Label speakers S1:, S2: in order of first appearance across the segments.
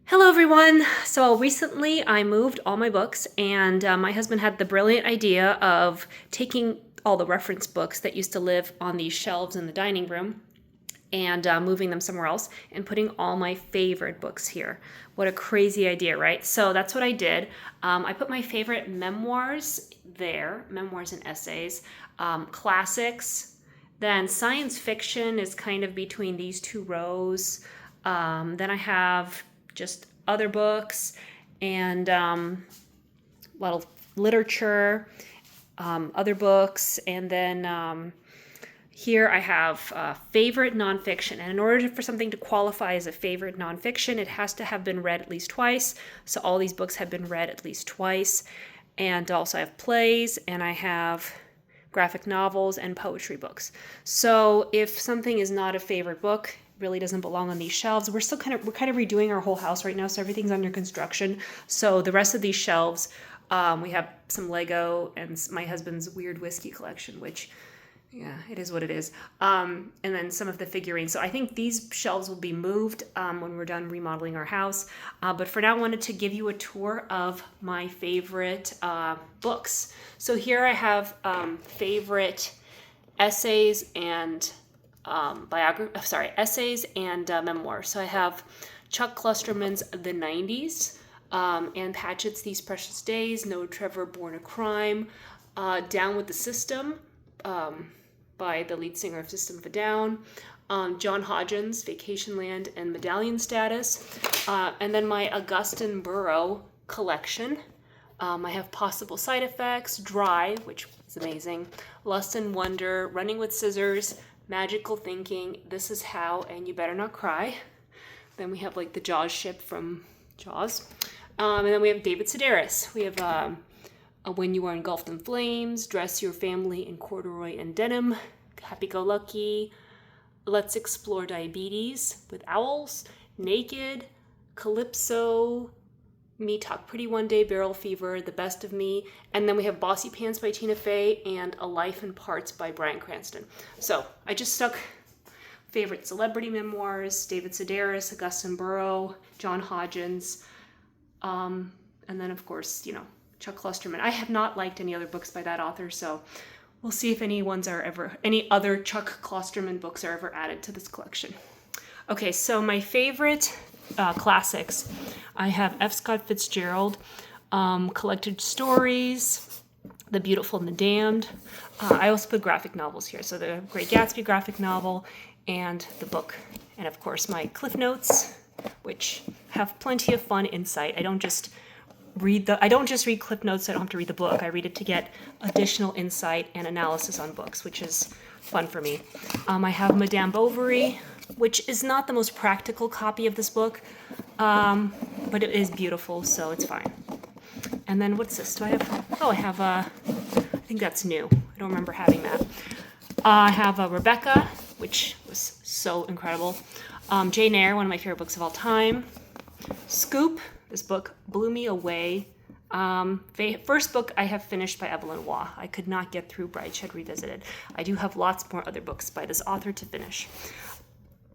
S1: Hello everyone! So recently I moved all my books and my husband had the brilliant idea of taking all the reference books that used to live on these shelves in the dining room and moving them somewhere else and putting all my favorite books here. What a crazy idea, right? So that's what I did. I put my favorite memoirs there, memoirs and essays, classics, then science fiction is kind of between these two rows. Then I have just other books and a lot of literature, other books, and then here I have favorite nonfiction. And in order for something to qualify as a favorite nonfiction, it has to have been read at least twice. So all these books have been read at least twice. And also I have plays and I have graphic novels and poetry books. So if something is not a favorite book, really doesn't belong on these shelves. We're kind of redoing our whole house right now, so everything's under construction. So the rest of these shelves, we have some Lego and my husband's weird whiskey collection, which, yeah, it is what it is. And then some of the figurines. So I think these shelves will be moved when we're done remodeling our house. But for now, I wanted to give you a tour of my favorite books. So here I have favorite essays and essays and memoirs. So I have Chuck Klosterman's The 90s, Ann Patchett's These Precious Days, Noah Trevor, Born a Crime, Down with the System, by the lead singer of System of a Down, John Hodgins, Vacation Land and Medallion Status, and then my Augustin Burrow collection. I have Possible Side Effects, Dry, which is amazing, Lust and Wonder, Running with Scissors, Magical Thinking, This Is How, and You Better Not Cry. Then we have like the Jaws ship from Jaws. And then we have David Sedaris. We have When You Are Engulfed in Flames, Dress Your Family in Corduroy and Denim, Happy Go Lucky, Let's Explore Diabetes with Owls, Naked, Calypso, Me Talk Pretty One Day, Barrel Fever, The Best of Me, and then we have Bossy Pants by Tina Fey and A Life in Parts by Bryan Cranston. So I just stuck favorite celebrity memoirs, David Sedaris, Augustin Burrow, John Hodgins, and then of course, Chuck Klosterman. I have not liked any other books by that author, so we'll see if any other Chuck Klosterman books are ever added to this collection. Okay, so my favorite classics. I have F. Scott Fitzgerald, Collected Stories, The Beautiful and the Damned. I also put graphic novels here, so the Great Gatsby graphic novel and the book. And of course my Cliff Notes, which have plenty of fun insight. I don't just read Cliff Notes, so I don't have to read the book. I read it to get additional insight and analysis on books, which is fun for me. I have Madame Bovary, which is not the most practical copy of this book, but it is beautiful, so it's fine. And then what's this? I think that's new. I don't remember having that. I have Rebecca, which was so incredible. Jane Eyre, one of my favorite books of all time. Scoop, this book blew me away. First book I have finished by Evelyn Waugh. I could not get through Brideshead Revisited. I do have lots more other books by this author to finish.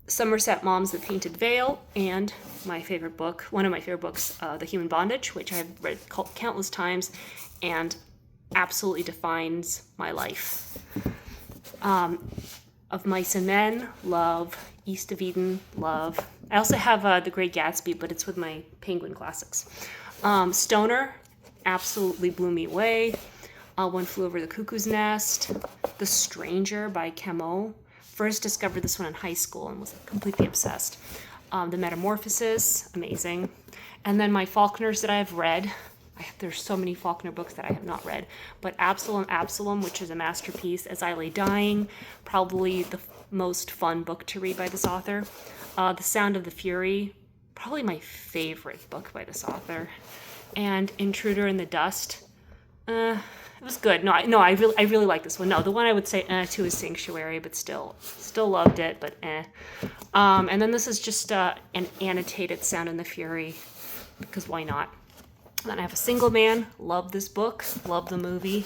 S1: Somerset Maugham's The Painted Veil, and my favorite book, one of my favorite books, The Human Bondage, which I've read countless times and absolutely defines my life. Of Mice and Men, love. East of Eden, love. I also have The Great Gatsby, but it's with my Penguin Classics. Stoner, absolutely blew me away. One Flew Over the Cuckoo's Nest. The Stranger by Camus. First discovered this one in high school and was completely obsessed. The Metamorphosis, amazing. And then my Faulkners that I have read. There's so many Faulkner books that I have not read. But Absalom, which is a masterpiece. As I Lay Dying, probably the most fun book to read by this author. The Sound of the Fury, probably my favorite book by this author. And Intruder in the Dust. It was good. I really like this one. No, the one I would say to is Sanctuary, but still loved it, but eh. And then this is just an annotated Sound and the Fury, because why not? Then I have A Single Man. Love this book. Love the movie.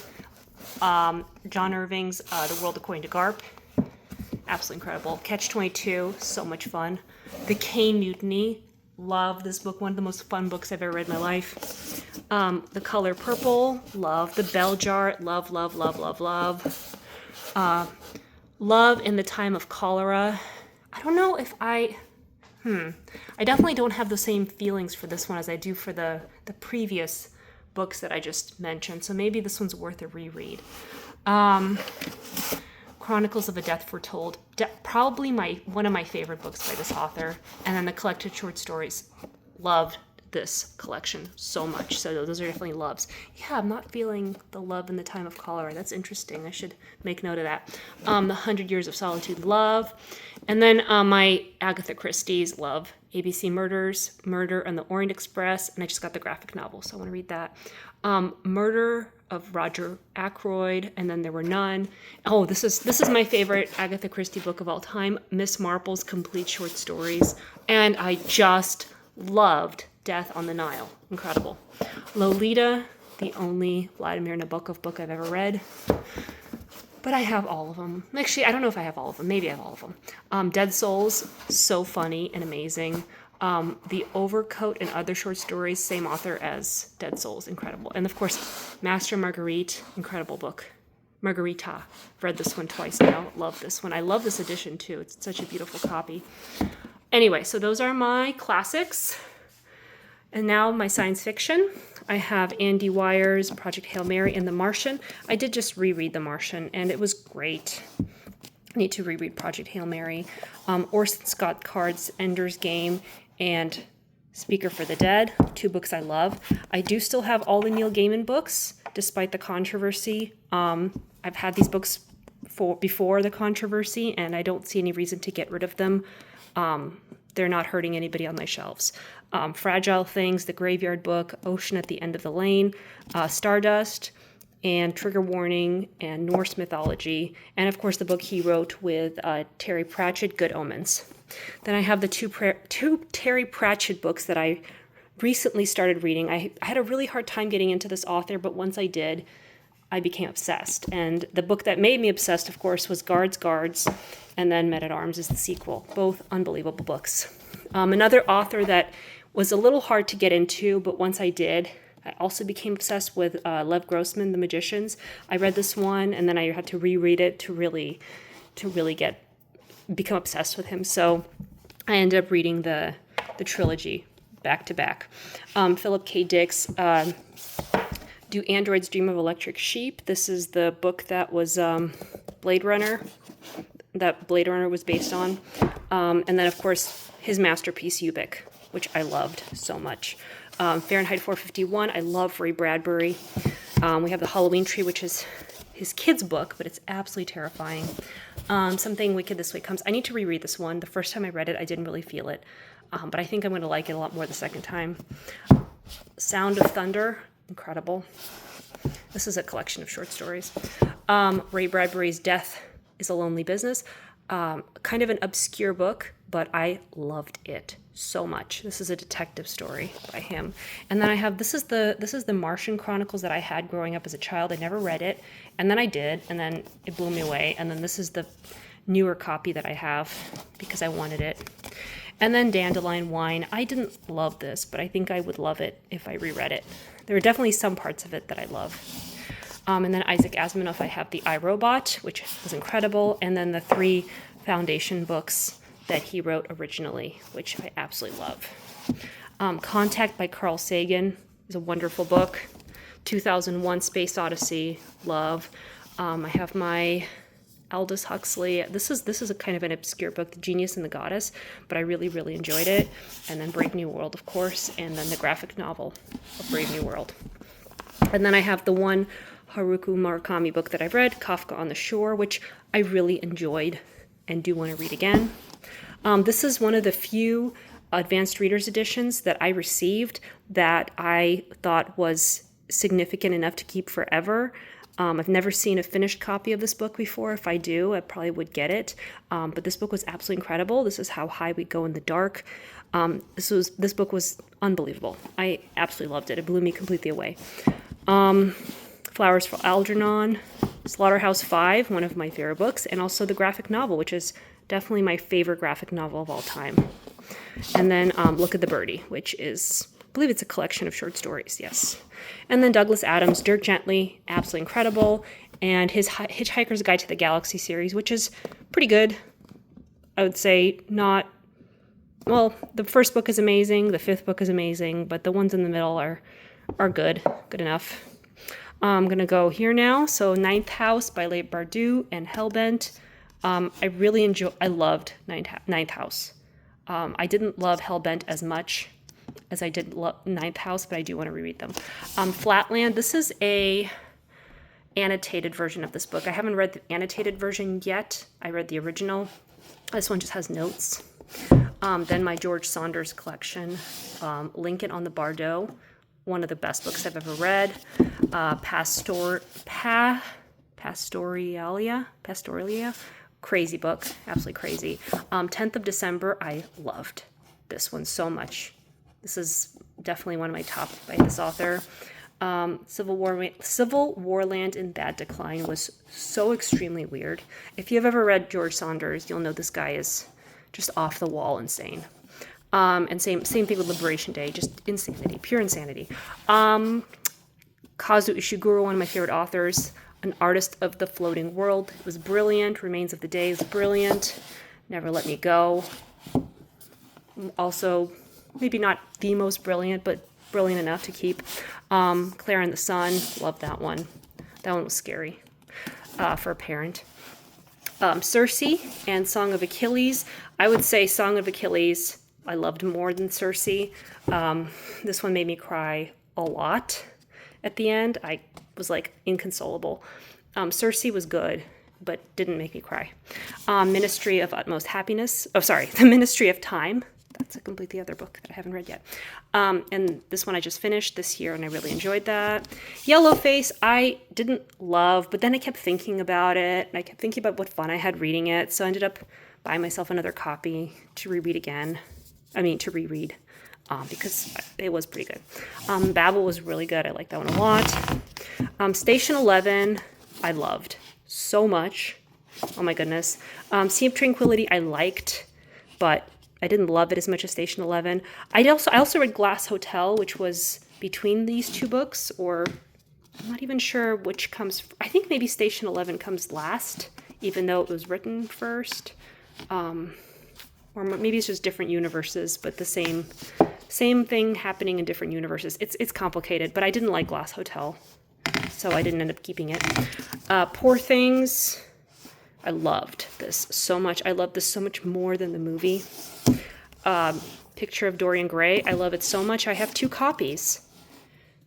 S1: John Irving's The World According to Garp. Absolutely incredible. Catch-22. So much fun. The Caine Mutiny. Love this book. One of the most fun books I've ever read in my life. The Color Purple. Love. The Bell Jar. Love, love, love, love, love. Love in the Time of Cholera. I don't know if I definitely don't have the same feelings for this one as I do for the previous books that I just mentioned. So maybe this one's worth a reread. Chronicles of a Death Foretold. Probably one of my favorite books by this author. And then the collected short stories. Loved this collection so much. So those are definitely loves. Yeah, I'm not feeling the Love in the Time of Cholera. That's interesting. I should make note of that. The 100 Years of Solitude. Love. And then my Agatha Christie's. Love. ABC Murders, Murder on the Orient Express, and I just got the graphic novel, so I want to read that. Murder of Roger Ackroyd, and then There Were None. Oh, this is my favorite Agatha Christie book of all time, Miss Marple's Complete Short Stories, and I just loved Death on the Nile. Incredible. Lolita, the only Vladimir Nabokov book I've ever read. But I have all of them. Actually, I don't know if I have all of them. Maybe I have all of them. Dead Souls, so funny and amazing. The Overcoat and Other Short Stories, same author as Dead Souls, incredible. And of course, Master Marguerite, incredible book. Margarita, read this one twice now. Love this one. I love this edition too. It's such a beautiful copy. Anyway, so those are my classics. And now my science fiction. I have Andy Weir's Project Hail Mary and The Martian. I did just reread The Martian, and it was great. I need to reread Project Hail Mary. Orson Scott Card's Ender's Game and Speaker for the Dead, 2 books I love. I do still have all the Neil Gaiman books, despite the controversy. I've had these books before the controversy, and I don't see any reason to get rid of them. They're not hurting anybody on my shelves. Fragile Things, The Graveyard Book, Ocean at the End of the Lane, Stardust, and Trigger Warning, and Norse Mythology, and of course the book he wrote with Terry Pratchett, Good Omens. Then I have the two Terry Pratchett books that I recently started reading. I had a really hard time getting into this author, but once I did, I became obsessed. And the book that made me obsessed, of course, was Guards, and then Men at Arms is the sequel. Both unbelievable books. Another author that was a little hard to get into, but once I did, I also became obsessed with Lev Grossman, The Magicians. I read this one, and then I had to reread it to really become obsessed with him. So I ended up reading the trilogy back to back. Philip K. Dick's Do Androids Dream of Electric Sheep? This is the book that was Blade Runner was based on. And then, of course, his masterpiece, Ubik, which I loved so much. Fahrenheit 451, I love Ray Bradbury. We have The Halloween Tree, which is his kid's book, but it's absolutely terrifying. Something Wicked This Way Comes. I need to reread this one. The first time I read it, I didn't really feel it. But I think I'm going to like it a lot more the second time. Sound of Thunder, incredible. This is a collection of short stories. Ray Bradbury's Death is a Lonely Business. Kind of an obscure book, but I loved it so much. This is a detective story by him. And then I have, this is the Martian Chronicles that I had growing up as a child. I never read it, and then I did, and then it blew me away. And then this is the newer copy that I have because I wanted it. And then Dandelion Wine. I didn't love this, but I think I would love it if I reread it. There are definitely some parts of it that I love. And then Isaac Asimov, I have The iRobot, which was incredible, and then the 3 Foundation books that he wrote originally, which I absolutely love. Contact by Carl Sagan is a wonderful book. 2001 Space Odyssey, love. I have my Aldous Huxley. This is a kind of an obscure book, The Genius and the Goddess, but I really, really enjoyed it. And then Brave New World, of course, and then the graphic novel of Brave New World. And then I have the one Haruki Murakami book that I've read, Kafka on the Shore, which I really enjoyed and do want to read again. This is one of the few advanced readers editions that I received that I thought was significant enough to keep forever. I've never seen a finished copy of this book before. If I do, I probably would get it. But this book was absolutely incredible. This is How High We Go in the Dark. This book was unbelievable. I absolutely loved it. It blew me completely away. Flowers for Algernon, Slaughterhouse-Five, one of my favorite books, and also the graphic novel, which is definitely my favorite graphic novel of all time. And then Look at the Birdie, which is, I believe it's a collection of short stories, yes. And then Douglas Adams' Dirt Gently, absolutely incredible. And his Hitchhiker's Guide to the Galaxy series, which is pretty good. I would say not, well, the first book is amazing, the fifth book is amazing, but the ones in the middle are good enough. I'm going to go here now. So Ninth House by Leigh Bardugo and Hellbent. I loved Ninth House. I didn't love Hellbent as much as I did love Ninth House, but I do want to reread them. Flatland, this is a annotated version of this book. I haven't read the annotated version yet. I read the original. This one just has notes. Then my George Saunders collection, Lincoln on the Bardo, one of the best books I've ever read. Pastoralia, crazy book, absolutely crazy. 10th of December, I loved this one so much. This is definitely one of my top by this author. Civil War Land in Bad Decline was so extremely weird. If you've ever read George Saunders, you'll know this guy is just off the wall insane. And same thing with Liberation Day, just insanity, pure insanity. Kazuo Ishiguro, one of my favorite authors, An Artist of the Floating World. It was brilliant. Remains of the Day is brilliant. Never Let Me Go. Also, maybe not the most brilliant, but brilliant enough to keep. Claire and the Sun, love that one. That one was scary for a parent. Circe and Song of Achilles. I would say Song of Achilles I loved more than Circe. This one made me cry a lot at the end. I was like inconsolable. Circe was good, but didn't make me cry. Ministry of Utmost Happiness. Oh, sorry, The Ministry of Time. That's a completely other book that I haven't read yet. And this one I just finished this year, and I really enjoyed that. Yellowface, I didn't love, but then I kept thinking about it, and I kept thinking about what fun I had reading it, so I ended up buying myself another copy to reread, because it was pretty good. Babel was really good. I liked that one a lot. Station 11, I loved so much. Oh my goodness. Sea of Tranquility, I liked, but I didn't love it as much as Station 11. I also read Glass Hotel, which was between these two books, or I'm not even sure which comes. I think maybe Station 11 comes last, even though it was written first. Or maybe it's just different universes, but the same thing happening in different universes. It's complicated, but I didn't like Glass Hotel, so I didn't end up keeping it. Poor Things, I loved this so much. I loved this so much more than the movie. Picture of Dorian Gray, I love it so much. I have 2 copies.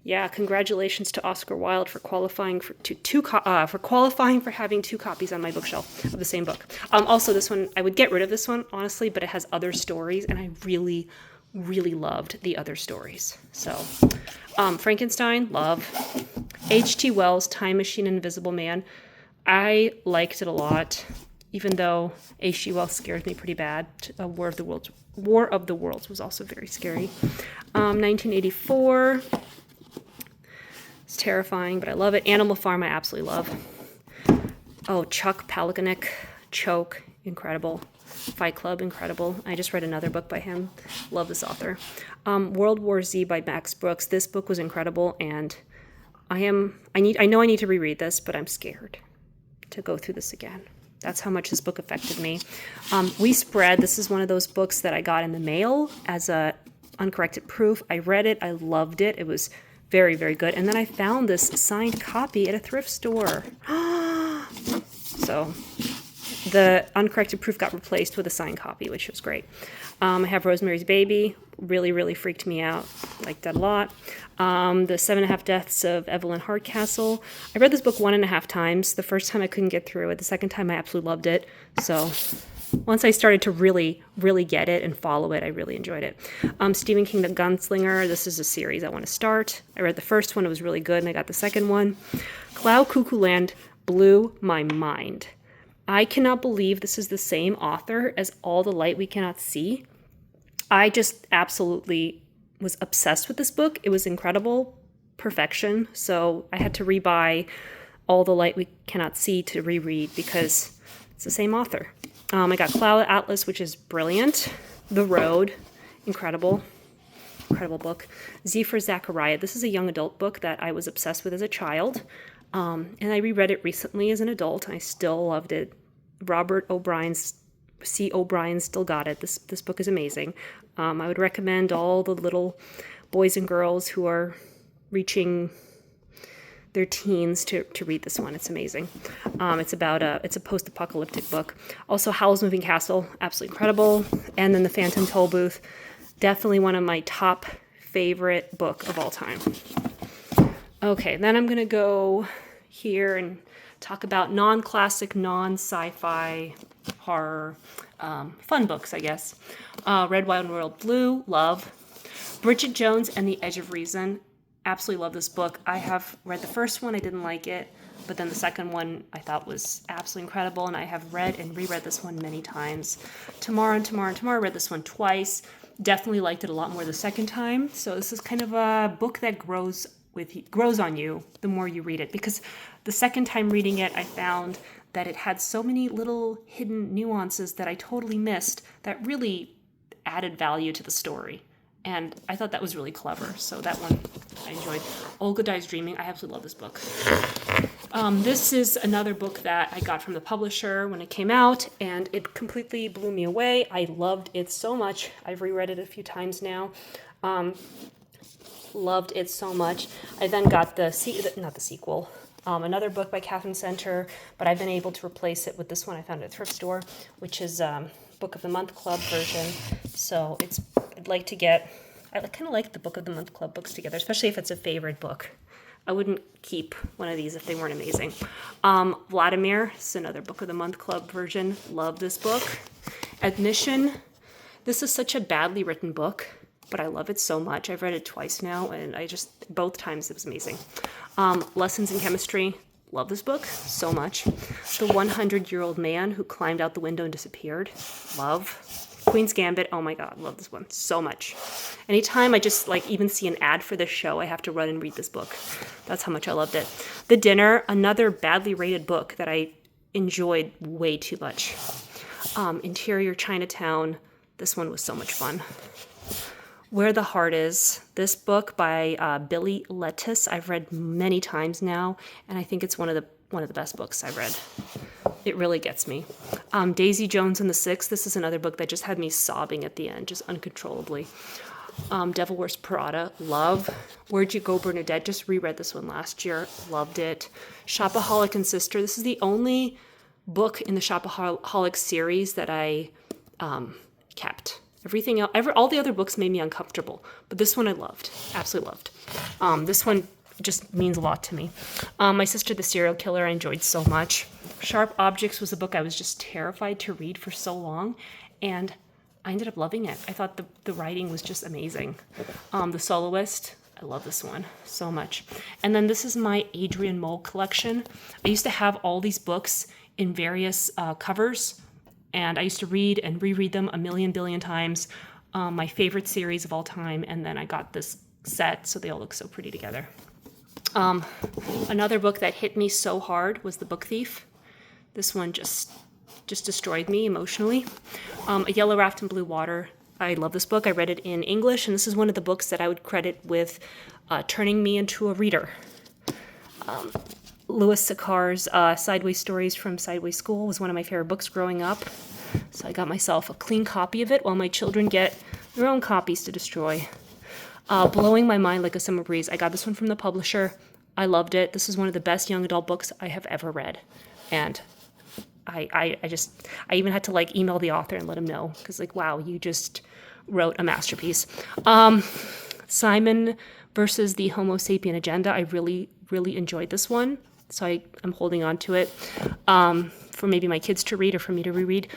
S1: Yeah, congratulations to Oscar Wilde for qualifying for having 2 copies on my bookshelf of the same book. Also, this one, I would get rid of this one, honestly, but it has other stories, and I really, really loved the other stories. So, Frankenstein, love. H.G. Wells' Time Machine and Invisible Man, I liked it a lot, even though H.G. Wells scares me pretty bad. War of the Worlds was also very scary. 1984. It's terrifying, but I love it. Animal Farm, I absolutely love. Oh, Chuck Palahniuk, Choke, incredible. Fight Club, incredible. I just read another book by him. Love this author. World War Z by Max Brooks. This book was incredible, and I know I need to reread this, but I'm scared to go through this again. That's how much this book affected me. We Spread. This is one of those books that I got in the mail as a uncorrected proof. I read it. I loved it. It was very, very good. And then I found this signed copy at a thrift store. So the uncorrected proof got replaced with a signed copy, which was great. I have Rosemary's Baby. Really, really freaked me out. Liked that a lot. The 7.5 Deaths of Evelyn Hardcastle. I read this book 1.5 times. The first time I couldn't get through it. The second time I absolutely loved it. So once I started to really, really get it and follow it, I really enjoyed it. Stephen King, The Gunslinger. This is a series I want to start. I read the first one. It was really good, and I got the second one. Cloud Cuckoo Land blew my mind. I cannot believe this is the same author as All the Light We Cannot See. I just absolutely was obsessed with this book. It was incredible. Perfection. So I had to rebuy All the Light We Cannot See to reread because it's the same author. I got Cloud Atlas, which is brilliant. The Road, incredible book. Z for Zachariah. This is a young adult book that I was obsessed with as a child, and I reread it recently as an adult, and I still loved it. C. O'Brien still got it. This book is amazing. I would recommend all the little boys and girls who are reaching their teens to read this one. It's amazing. It's a post-apocalyptic book. Also, Howl's Moving Castle, absolutely incredible. And then The Phantom Tollbooth, definitely one of my top favorite book of all time. Okay, then I'm gonna go here and talk about non-classic, non-sci-fi horror fun books, I guess. Red, Wild, and Royal Blue, love. Bridget Jones and the Edge of Reason, absolutely love this book. I have read the first one, I didn't like it, but then the second one I thought was absolutely incredible, and I have read and reread this one many times. Tomorrow, I read this one twice. Definitely liked it a lot more the second time. So this is kind of a book that grows on you the more you read it, because the second time reading it, I found that it had so many little hidden nuances that I totally missed that really added value to the story. And I thought that was really clever. So that one I enjoyed. Olga Dies Dreaming. I absolutely love this book. This is another book that I got from the publisher when it came out, and it completely blew me away. I loved it so much. I've reread it a few times now. Loved it so much. I then got another book by Catherine Center, but I've been able to replace it with this one I found at a thrift store, which is Book of the Month Club version. So I kind of like the Book of the Month Club books together, especially if it's a favorite book. I wouldn't keep one of these if they weren't amazing. Vladimir is another Book of the Month Club version. Love this book. Admission. This is such a badly written book, but I love it so much. I've read it twice now, and both times it was amazing. Lessons in Chemistry. Love this book so much. The 100-Year-Old Man Who Climbed Out the Window and Disappeared. Love. Queen's Gambit. Oh my God, love this one so much. Anytime I just even see an ad for this show, I have to run and read this book. That's how much I loved it. The Dinner, another badly rated book that I enjoyed way too much. Interior Chinatown. This one was so much fun. Where the Heart Is. This book by Billy Lettice, I've read many times now, and I think it's one of the best books I've read. It really gets me. Daisy Jones and the Six. This is another book that just had me sobbing at the end, just uncontrollably. Devil Wears Prada. Love. Where'd You Go, Bernadette? Just reread this one last year. Loved it. Shopaholic and Sister. This is the only book in the Shopaholic series that I kept. Everything else, all the other books made me uncomfortable, but this one I loved, absolutely loved. This one just means a lot to me. My Sister the Serial Killer I enjoyed so much. Sharp Objects was a book I was just terrified to read for so long, and I ended up loving it. I thought the writing was just amazing. The Soloist, I love this one so much. And then this is my Adrian Mole collection. I used to have all these books in various covers, and I used to read and reread them a million billion times. My favorite series of all time, and then I got this set, so they all look so pretty together. Another book that hit me so hard was The Book Thief. This one just destroyed me emotionally. A Yellow Raft in Blue Water. I love this book. I read it in English, and this is one of the books that I would credit with turning me into a reader. Louis Sakar's Sideways Stories from Sideways School was one of my favorite books growing up. So I got myself a clean copy of it while my children get their own copies to destroy. Blowing My Mind Like a Summer Breeze. I got this one from the publisher. I loved it. This is one of the best young adult books I have ever read. And I even had to email the author and let him know, because wow, you just wrote a masterpiece. Simon versus the Homo Sapien Agenda. I really, really enjoyed this one. So I'm holding on to it for maybe my kids to read or for me to reread.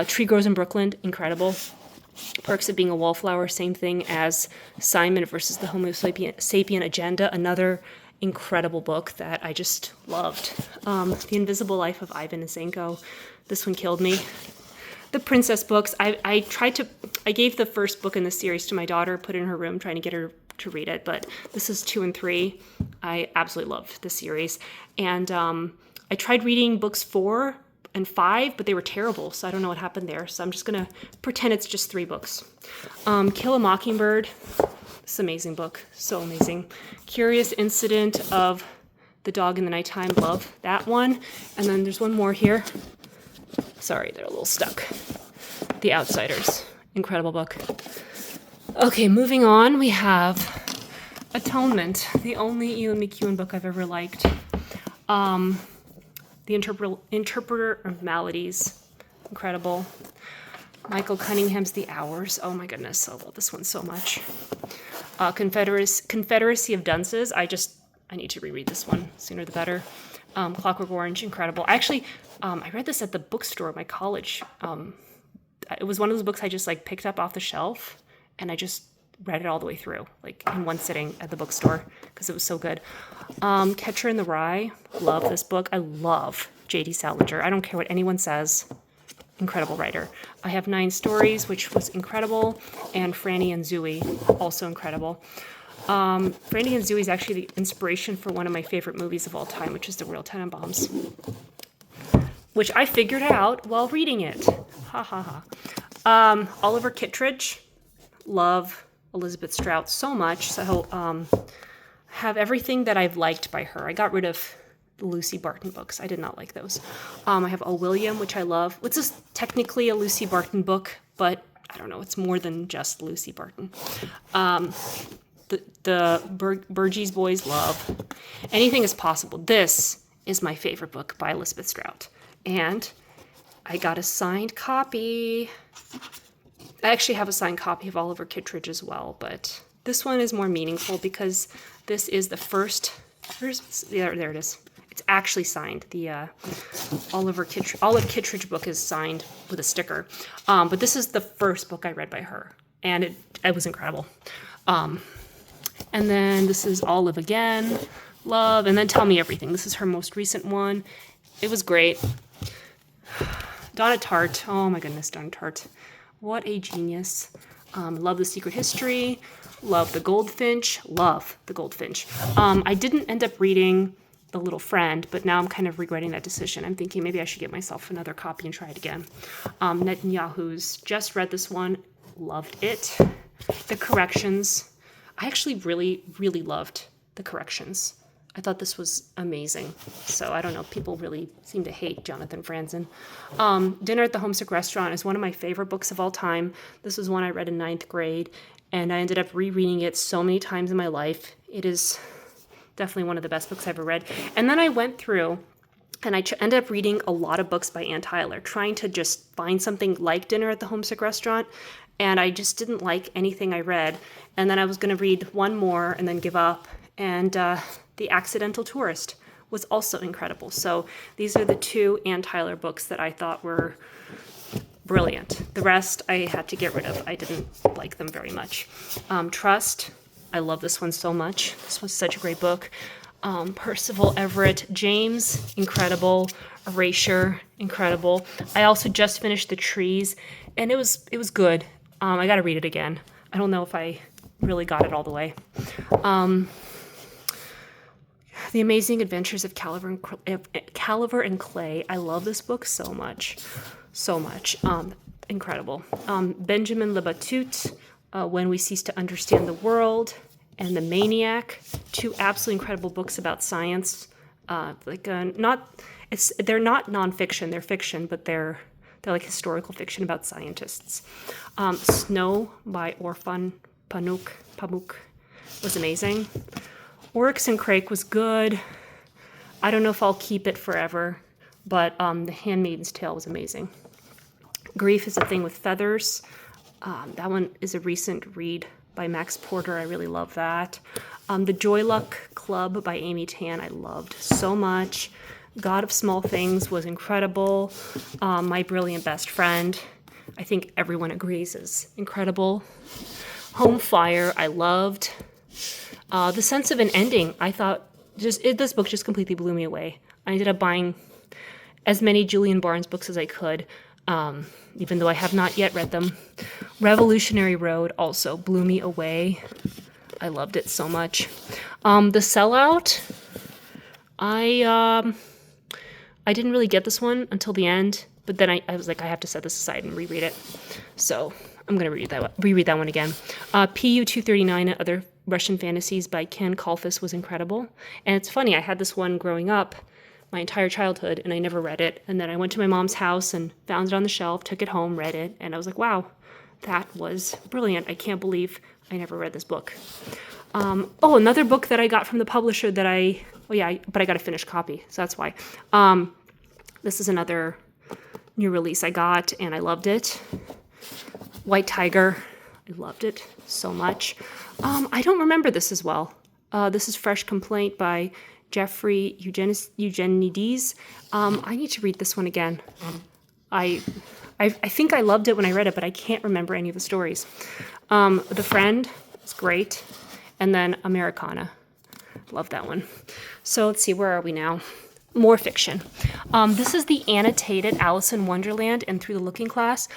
S1: Tree Grows in Brooklyn, incredible. Perks of Being a Wallflower, same thing as Simon versus the Homo Sapien Agenda, another incredible book that I just loved. The Invisible Life of Ivan Nasenko, this one killed me. The princess books, I gave the first book in the series to my daughter, put it in her room, trying to get her to read it, but this is 2 and 3. I absolutely loved the series. And I tried reading books 4, and 5, but they were terrible, so I don't know what happened there. So I'm just going to pretend it's just 3 books. Kill a Mockingbird. This amazing book. So amazing. Curious Incident of the Dog in the Nighttime. Love that one. And then there's one more here. Sorry, they're a little stuck. The Outsiders. Incredible book. Okay, moving on. We have Atonement, the only Ian McEwan book I've ever liked. The Interpreter of Maladies. Incredible. Michael Cunningham's The Hours. Oh my goodness, I love this one so much. Confederacy of Dunces. I need to reread this one. Sooner the better. Clockwork Orange. Incredible. Actually, I read this at the bookstore at my college. It was one of those books I just like picked up off the shelf, and I just read it all the way through, like in one sitting at the bookstore, because it was so good. Catcher in the Rye. Love this book. I love J.D. Salinger. I don't care what anyone says. Incredible writer. I Have 9 Stories, which was incredible, and Franny and Zooey, also incredible. Franny and Zooey is actually the inspiration for one of my favorite movies of all time, which is The Real Tenenbaums, which I figured out while reading it. Ha ha ha. Oliver Kittredge. Love Elizabeth Strout so much. So have everything that I've liked by her. I got rid of the Lucy Barton books. I did not like those. I have O. William, which I love. Which is technically a Lucy Barton book, but I don't know. It's more than just Lucy Barton. The Burgess Boys. Love. Anything is Possible. This is my favorite book by Elizabeth Strout. And I got a signed copy. I actually have a signed copy of Oliver Kittredge as well, but this one is more meaningful because this is the first. There it is. It's actually signed. The Olive Kittredge book is signed with a sticker, but this is the first book I read by her, and it was incredible. And then this is All Live Again, Love, and then Tell Me Everything. This is her most recent one. It was great. Donna Tartt. Oh my goodness, Donna Tartt. What a genius. Love The Secret History. Love The Goldfinch. Love The Goldfinch. I didn't end up reading The Little Friend, but now I'm kind of regretting that decision. I'm thinking maybe I should get myself another copy and try it again. Netanyahu's just read this one. Loved it. The Corrections. I actually really, really loved The Corrections. I thought this was amazing. So I don't know, people really seem to hate Jonathan Franzen. Dinner at the Homesick Restaurant is one of my favorite books of all time. This was one I read in 9th grade, and I ended up rereading it so many times in my life. It is definitely one of the best books I ever read. And then I went through, and I ended up reading a lot of books by Ann Tyler, trying to just find something like Dinner at the Homesick Restaurant, and I just didn't like anything I read. And then I was going to read one more and then give up, and The Accidental Tourist was also incredible. So these are the 2 Ann Tyler books that I thought were brilliant. The rest I had to get rid of. I didn't like them very much. Trust. I love this one so much. This was such a great book. Percival Everett James. Incredible. Erasure. Incredible. I also just finished The Trees, and it was good. I got to read it again. I don't know if I really got it all the way. The Amazing Adventures of Caliver and Clay. I love this book so much. So much. Incredible. Benjamin Le Batut, When We Cease to Understand the World, and The Maniac. 2 absolutely incredible books about science. They're not nonfiction, they're fiction, but they're like historical fiction about scientists. Snow by Orphan Pamuk was amazing. Oryx and Crake was good. I don't know if I'll keep it forever, but The Handmaid's Tale was amazing. Grief is a Thing with Feathers. That one is a recent read by Max Porter. I really love that. The Joy Luck Club by Amy Tan I loved so much. God of Small Things was incredible. My Brilliant Best Friend, I think everyone agrees, is incredible. Home Fire, I loved. The Sense of an Ending, I thought, this book just completely blew me away. I ended up buying as many Julian Barnes books as I could, even though I have not yet read them. Revolutionary Road also blew me away. I loved it so much. The Sellout, I I didn't really get this one until the end, but then I was like, I have to set this aside and reread it. So I'm going to reread that one again. PU 239 and Other Russian Fantasies by Ken Kalfas was incredible. And it's funny, I had this one growing up my entire childhood, and I never read it. And then I went to my mom's house and found it on the shelf, took it home, read it, and I was like, wow, that was brilliant. I can't believe I never read this book. Another book that I got from the publisher that but I got a finished copy, so that's why. This is another new release I got, and I loved it. White Tiger. I loved it so much. I don't remember this as well. This is Fresh Complaint by Jeffrey Eugenides. I need to read this one again. I think I loved it when I read it, but I can't remember any of the stories. The Friend is great. And then Americana. Love that one. So let's see, where are we now? More fiction. This is the annotated Alice in Wonderland and Through the Looking Glass.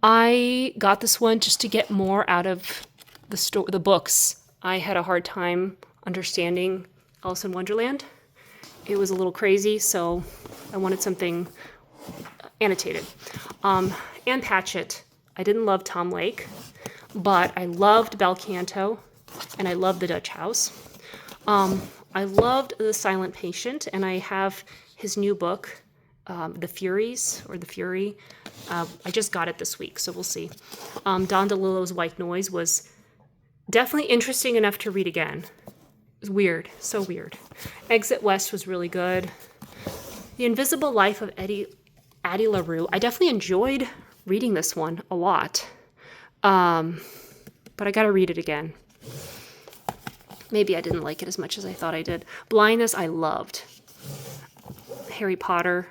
S1: I got this one just to get more out of the books. I had a hard time understanding Alice in Wonderland. It was a little crazy, so I wanted something annotated. Anne Patchett. I didn't love Tom Lake, but I loved Bel Canto, and I loved The Dutch House. I loved The Silent Patient, and I have his new book, The Furies, or The Fury. I just got it this week, so we'll see. Don DeLillo's White Noise was definitely interesting enough to read again. It was weird, so weird. Exit West was really good. The Invisible Life of Addie LaRue. I definitely enjoyed reading this one a lot, but I gotta read it again. Maybe I didn't like it as much as I thought I did. Blindness, I loved. Harry Potter.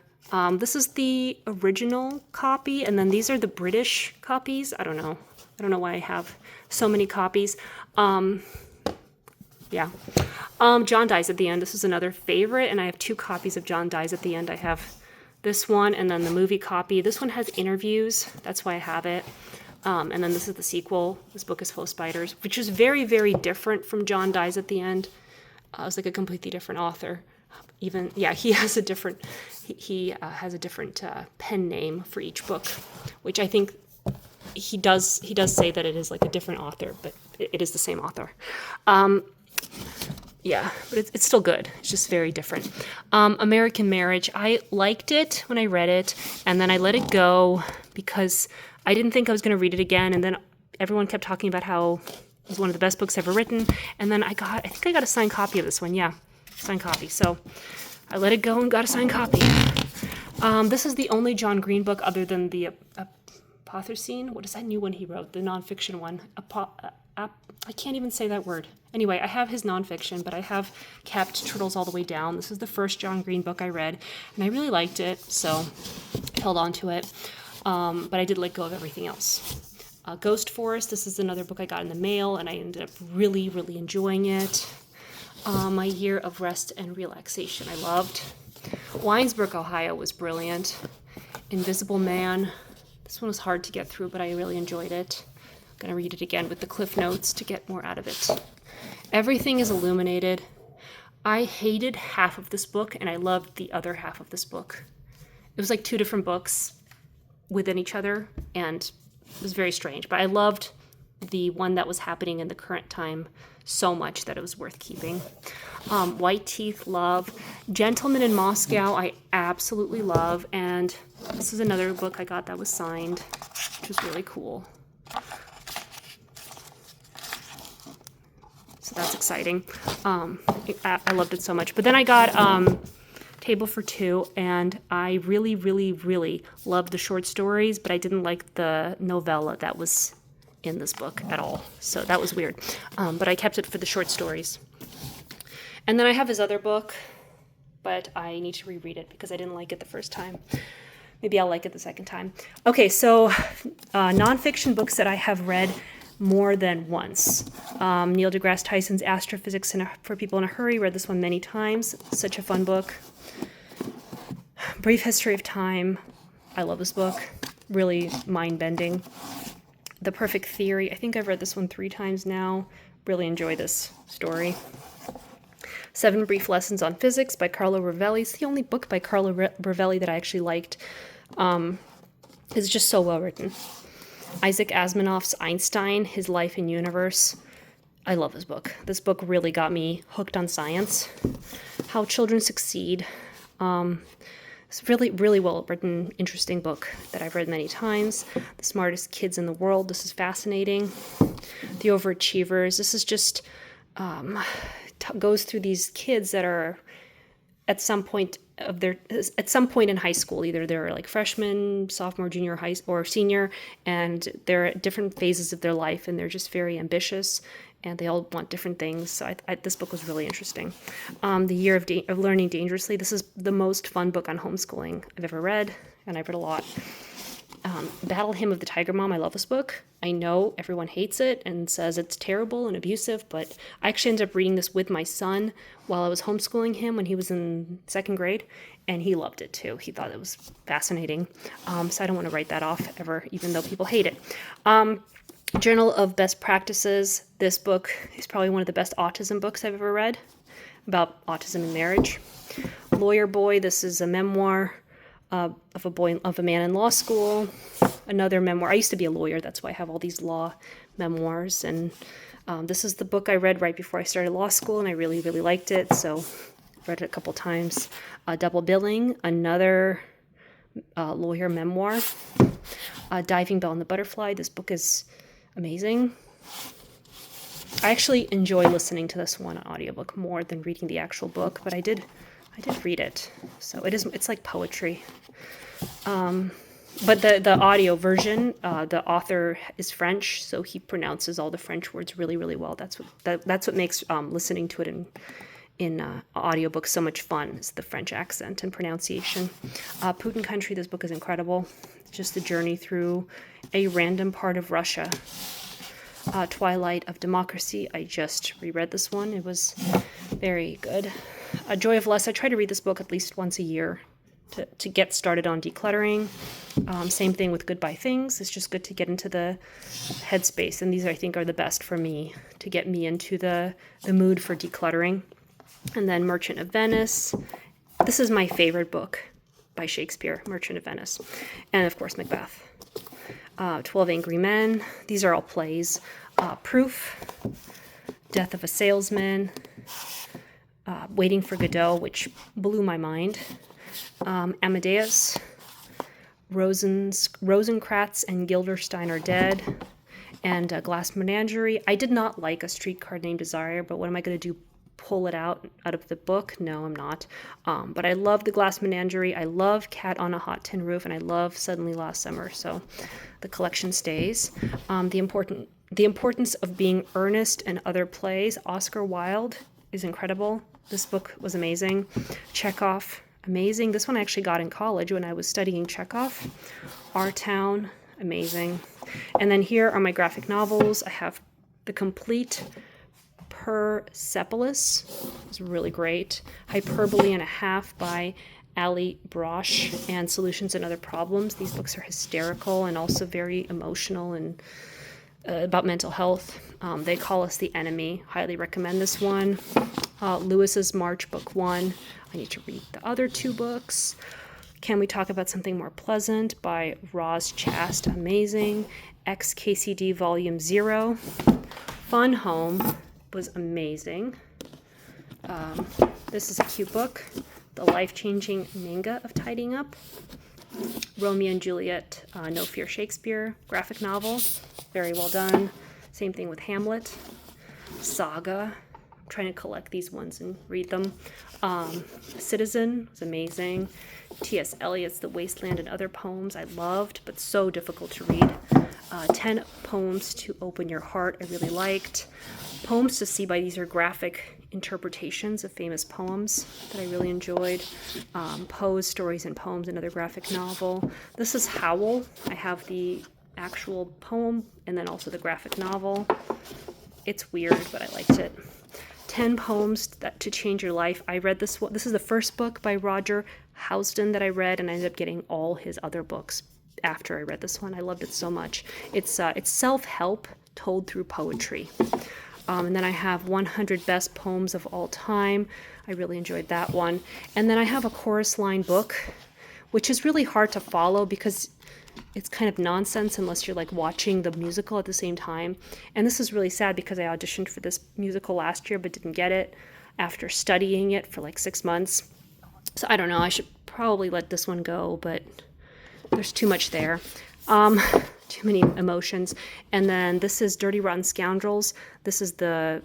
S1: This is the original copy, and then these are the British copies. I don't know why I have so many copies. Yeah. John Dies at the End. This is another favorite, and I have 2 copies of John Dies at the End. I have this one and then the movie copy. This one has interviews. That's why I have it. And then this is the sequel. This book is Full of Spiders, which is very, very different from John Dies at the End. It's like a completely different author. He has a different pen name for each book, which I think he does say that it is like a different author, but it is the same author. But it's still good. It's just very different. American Marriage. I liked it when I read it, and then I let it go because I didn't think I was going to read it again, and then everyone kept talking about how it was one of the best books ever written, and then I think I got a signed copy of this one. Yeah, signed copy. So I let it go and got a signed copy. This is the only John Green book other than the Apothecene. What is that new one he wrote? The nonfiction one. I can't even say that word. Anyway, I have his nonfiction, but I have kept Turtles All the Way Down. This is the first John Green book I read, and I really liked it, so I held on to it. But I did let go of everything else. Ghost Forest, this is another book I got in the mail, and I ended up really, really enjoying it. My Year of Rest and Relaxation, I loved. Winesburg, Ohio was brilliant. Invisible Man, this one was hard to get through, but I really enjoyed it. I'm going to read it again with the Cliff Notes to get more out of it. Everything is Illuminated. I hated half of this book, and I loved the other half of this book. It was like 2 different books within each other, and it was very strange. But I loved the one that was happening in the current time so much that it was worth keeping. White Teeth, love. Gentleman in Moscow, I absolutely love. And this is another book I got that was signed, which was really cool. So that's exciting. I loved it so much. But then I got Table for Two, and I really, really, really loved the short stories, but I didn't like the novella that was in this book at all. So that was weird. But I kept it for the short stories. And then I have his other book, but I need to reread it because I didn't like it the first time. Maybe I'll like it the second time. Okay, so nonfiction books that I have read more than once. Neil deGrasse Tyson's Astrophysics for People in a Hurry. Read this one many times. Such a fun book. Brief History of Time. I love this book. Really mind-bending. The Perfect Theory. I think I've read this one 3 times now. Really enjoy this story. Seven Brief Lessons on Physics by Carlo Rovelli. It's the only book by Carlo Rovelli that I actually liked. It's just so well written. Isaac Asimov's Einstein, His Life and Universe. I love this book. This book really got me hooked on science. How Children Succeed. It's a really, really well written, interesting book that I've read many times. The Smartest Kids in the World. This is fascinating. The Overachievers. This is just goes through these kids that are at some point in high school. Either they're like freshman, sophomore, junior, high or senior, and they're at different phases of their life, and they're just very ambitious. And they all want different things. So this book was really interesting. The Year of Learning Dangerously. This is the most fun book on homeschooling I've ever read, and I've read a lot. Battle Hymn of the Tiger Mom. I love this book. I know everyone hates it and says it's terrible and abusive, but I actually ended up reading this with my son while I was homeschooling him when he was in 2nd grade, and he loved it too. He thought it was fascinating. So I don't want to write that off ever, even though people hate it. Journal of Best Practices. This book is probably one of the best autism books I've ever read about autism and marriage. Lawyer Boy. This is a memoir of a man in law school. Another memoir. I used to be a lawyer. That's why I have all these law memoirs. And this is the book I read right before I started law school, and I really, really liked it. So I've read it a couple times. Double Billing. Another lawyer memoir. Diving Bell and the Butterfly. This book is amazing. I actually enjoy listening to this one on audiobook more than reading the actual book, but I did read it. So it's like poetry. But the audio version, the author is French, so he pronounces all the French words really, really well. That's what makes listening to it in audiobook so much fun, is the French accent and pronunciation. Putin Country. This book is incredible. Just the journey through a random part of Russia. Twilight of Democracy. I just reread this one. It was very good. Joy of Less. I try to read this book at least once a year to get started on decluttering. Same thing with Goodbye Things. It's just good to get into the headspace. And these, I think, are the best for me to get me into the mood for decluttering. And then Merchant of Venice. This is my favorite book by Shakespeare, Merchant of Venice. And, of course, Macbeth. 12 Angry Men. These are all plays. Proof. Death of a Salesman. Waiting for Godot, which blew my mind. Amadeus. Rosencrantz and Guildenstern Are Dead. And Glass Menagerie. I did not like A Streetcar Named Desire, but what am I going to do? Pull it out of the book? No, I'm not. But I love The Glass Menagerie. I love Cat on a Hot Tin Roof, and I love Suddenly Last Summer. So the collection stays. The Importance of Being Earnest and Other Plays. Oscar Wilde is incredible. This book was amazing. Chekhov, amazing. This one I actually got in college when I was studying Chekhov. Our Town, amazing. And then here are my graphic novels. I have The Complete Persepolis. It's really great. Hyperbole and a Half by Ali Brosh, and Solutions and Other Problems. These books are hysterical and also very emotional and about mental health. They Call Us the Enemy. Highly recommend this one. Lewis's March, Book 1. I need to read the other 2 books. Can We Talk About Something More Pleasant by Roz Chast. Amazing. XKCD Volume 0. Fun Home was amazing. This is a cute book. The Life-Changing Manga of Tidying Up. Romeo and Juliet, No Fear Shakespeare, graphic novel, very well done. Same thing with Hamlet. Saga, I'm trying to collect these ones and read them. Citizen was amazing. T.S. Eliot's The Wasteland and Other Poems I loved, but so difficult to read. 10 Poems to Open Your Heart I really liked. Poems to See by These are graphic interpretations of famous poems that I really enjoyed. Poe's Stories and Poems, another graphic novel. This is Howl. I have the actual poem and then also the graphic novel. It's weird, but I liked it. 10 Poems to Change Your Life. I read this one. This is the first book by Roger Housden that I read, and I ended up getting all his other books after I read this one. I loved it so much. It's self-help told through poetry. And then I have 100 Best Poems of All Time. I really enjoyed that one. And then I have a chorus line book, which is really hard to follow because it's kind of nonsense unless you're like watching the musical at the same time. And this is really sad because I auditioned for this musical last year but didn't get it after studying it for like 6 months. So I don't know, I should probably let this one go, but there's too much there. Too many emotions. And then this is Dirty Rotten Scoundrels. This is the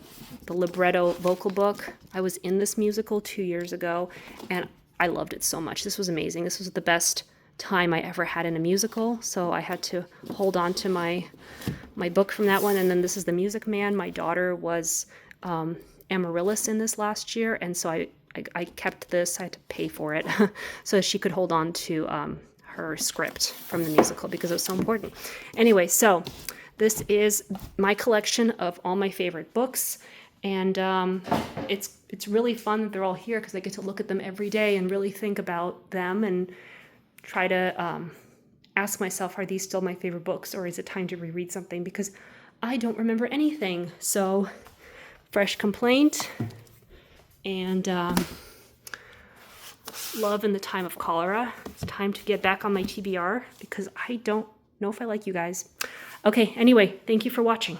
S1: libretto vocal book. I was in this musical 2 years ago and I loved it so much. This was amazing. This was the best time I ever had in a musical, so I had to hold on to my book from that one. And then this is The Music Man. My daughter was Amaryllis in this last year, and so I kept this. I had to pay for it so she could hold on to her script from the musical because it was so important. Anyway, so this is my collection of all my favorite books, and it's really fun that they're all here because I get to look at them every day and really think about them and try to ask myself, are these still my favorite books, or is it time to reread something? Because I don't remember anything. So, Fresh Complaint and Love in the Time of Cholera. It's time to get back on my TBR because I don't know if I like you guys. Okay, anyway, thank you for watching.